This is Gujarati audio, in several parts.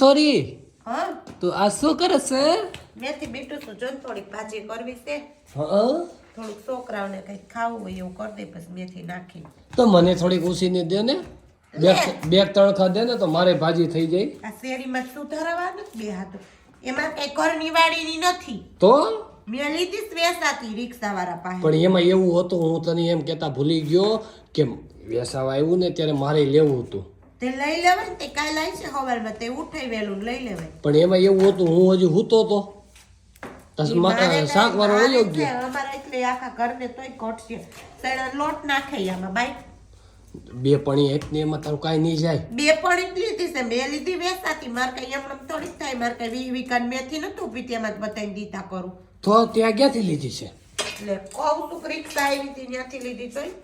સોરી હા તું આ શું કરે છે? મેથી બીટું છું જો થોડીક ભાજી કરવી છે હા થોડુંક છોકરાઓને કંઈક ખાવું હોય એવું કરી દે પછી મેથી નાખી તો મને થોડીક ઉસીને દે ને બે ત્રણ ખાધે ને તો મારે ભાજી થઈ જાય. આ શેરીમાં સુધારવા નથી બે હાથો એમાં કઈ ઘરની વાડીની નથી તો મેં લીધી વેસાતી રિક્ષા વાળા પાસે પણ એમાં એવું હતું, હું તને એમ કેતા ભૂલી ગયો કે વેસાવા આવ્યું ને ત્યારે મારે લેવું હતું. તે લઈ લેવાય ને તે કાલ આવી છે સવારમાં તે ઉઠાઈ વેલું લઈ લેવાય. પણ એમાં એવું હતું હું હજી હૂતો તો શાક વાળો વયો ગયો. અમારા એટલે આખા ઘરને તોય ઘટશે સડા લોટ નાખે આમાં બાઈ બે પણી એક ને એમાં તારું કાંઈ નહીં જાય. બે પડી લીધી છે મેં લીધી વેસાતી મારે કઈ એમ થોડીક થાય મારે કઈ વીકાન મેથી નતું પીતી એમાં જ બતાવી દીધા કરું તો ત્યાં ક્યાંથી લીધી છે? એટલે કહું તું રિક્ષા આવી હતી ત્યાંથી લીધી તોય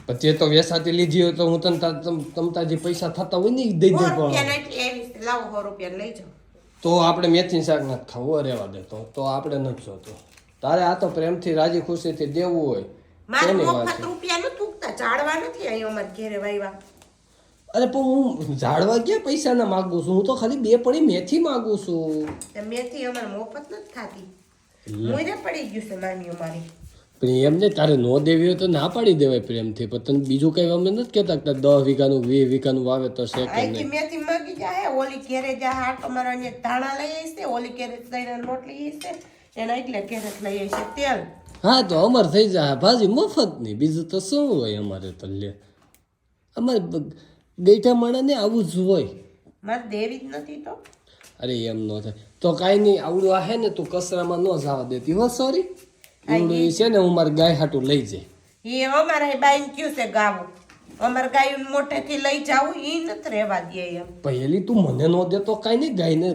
પછી એ તો વેસાતી લીધી હોય તો હું તને તમતા જે પૈસા થતા હોય ને ઈ દઈ દઉં. લાવો 100 રૂપિયા લઈ જાઓ તો આપણે મેથી શાક નથી ખાવું, રહેવા દે તો આપણે નથી જોતું. તારે આ તો પ્રેમથી રાજી ખુશીથી દેવું હોય મારે મફત રૂપિયા ન થૂકતા ઝાડવા નથી અહીં અમાર ઘેરે વાવ્યા. અરે પણ હું ઝાડવા ક્યાં પૈસા ના માંગુ છું, હું તો ખાલી બે પડી મેથી માંગુ છું. મેથી અમારે મફત નથી ખાતી મોયરે પડી ગયું છે નાની અમારી. પણ એમને તારે નો દેવી હોય તો ના પાડી દેવાય પ્રેમથી. પણ તને બીજું કઈ અમને નથી કહેતા કે 10 વીઘાનું 20 વીઘાનું વાવેતર છે કે નહીં મેથી માગી જાય ઓલી ઘેરે જા હાટ અમારા અહીંયા ધાણા લઈ આવી છે ઓલી ઘેરે દહીંના લોટ લઈ આવી છે એના એટલે ઘેરે લઈ આવી છે તેલ. હા તો અમારે થઈ જાય ભાજી મફત ની, બીજું તો શું હોય અમારે તો. લે અમારે ગઈઠા માણસને આવું જ હોય. મારે દેવી જ નથી તો. અરે એમ ન થાય તો કાંઈ નહીં. આવડું આ હે ને તું કચરામાં ન જવા દેતી હો. સોરી આવડું એ છે ને હું મારી ગાય હાટું લઈ જાય. એ અમારે બાઈન કયું છે ગાવું અમારે ગાયું મોટેથી લઈ જાવું એ નથી રહેવા દે એમ. પહેલી તું મને ન દે તો કાંઈ નહીં, ગાયને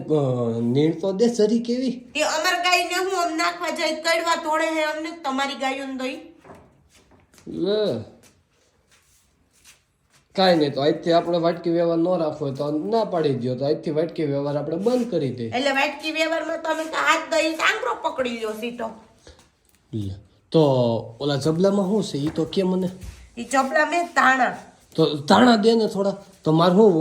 નીણ તો દે સરી કેવી. એ અમાર ગાયને હું આમ નાખવા જાય કડવા તોડે હે અમને તમારી ગાયું દઈ. લે કાંઈ નહીં તો આજથી આપણે વાટકી વ્યવહાર ન રાખવો હોય તો ના પાડી દો. તો આજથી વાટકી વ્યવહાર આપણે બંધ કરી દે. એટલે વાટકી વ્યવહારમાં તમે તો હાથ દઈ આંગળો પકડી લ્યો સીધો. લે તો ઓલા જબલામાં શું છે એ તો કે મને. એ ચપલા મેં તાણા તો ધાણા દે ને થોડા. તો મારે શું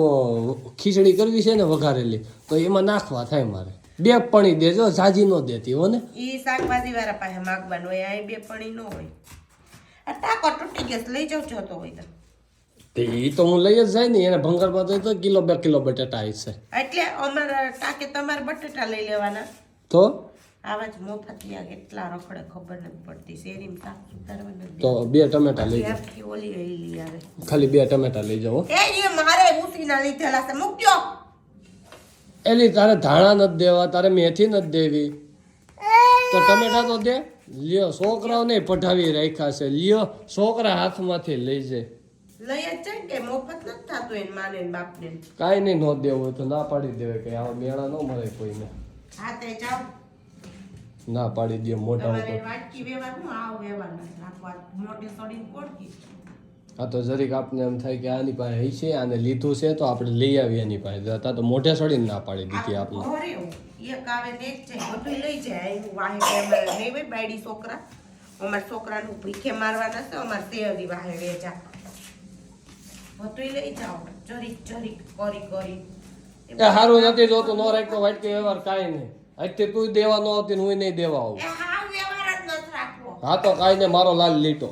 ખીચડી કરવી છે ને વઘારેલી, તો એમાં નાખવા થાય મારે. બે પણી દેજો, જાજી ન દેતી હો ને. એ શાકભાજી વાળા પાસે માગવાનું હોય આ બે પણી ન હોય. આ ટાકો તૂટી ગયો લઈ જાવ જોતો હોય તો એ તો હું લઈ જ જાય ને. એને ભંગારમાં તો કિલો 2 કિલો બટાટા આવી છે. એટલે અમારા ટાકે તમારે બટેટા લઈ લેવાના. તો આવા જ મોફતિયા કેટલા રખડે ખબર નથી પડતી શેરીમાં શાક સુધારવાના. તો 2 ટમેટા લઈ જાઓ. આખી ઓલી લઈ આવે ખાલી 2 ટમેટા લઈ જાઓ. એ મારે ઉસીના લીધેલા છે મૂક્યો. એલી તારે ધાણા નથી દેવા, તારે મેથી નથી દેવી, તો ટમેટા તો દે. લ્યો છોકરાઓને પઢાવી રાખ્યા છે. લ્યો છોકરા હાથમાંથી લઈ જાય. લઈ જ જાય કે મફત નથી થતું એને માને ને બાપને. કાંઈ નહીં ન દેવું હોય તો ના પાડી દેવાય. કે આવા મેળા ન મળે કોઈને. હા તે જાઓ ના પાડી દે મોઢા તમારે ઉપર. વાટકી વ્યવહાર હું આવ વ્યવહાર નથી રાખવા મોટી સોડીને કોડકી. આ તો જરીક આપને એમ થાય કે આની પાસે હઈ છે, આને લીધું છે તો આપણે લઈ આવીએ એની પાસે. જતા તો મોઢે સડીને ના પાડી દીધી આપણે. ઘરે એક આવે ને એક જાય બધું લઈ જાય. હું વાહે અમારે નહીં હોય બાયડી છોકરા અમારા છોકરાનું ભીખે મારવાના છે અમારે શેરી વાહે વેચા બધું લઈ જાઓ જરીક જરીક કરી કરી. એ સારું નથી જોતું નો રાખ્યો વાટકી વ્યવહાર કાંઈ નહીં. આજથી તું દેવા ન આવતી ને હું નહીં દેવા આવું. એ હા વ્યવહાર જ નથી રાખવો. હા તો કાંઈ નહીં, મારો લાલ લીટો.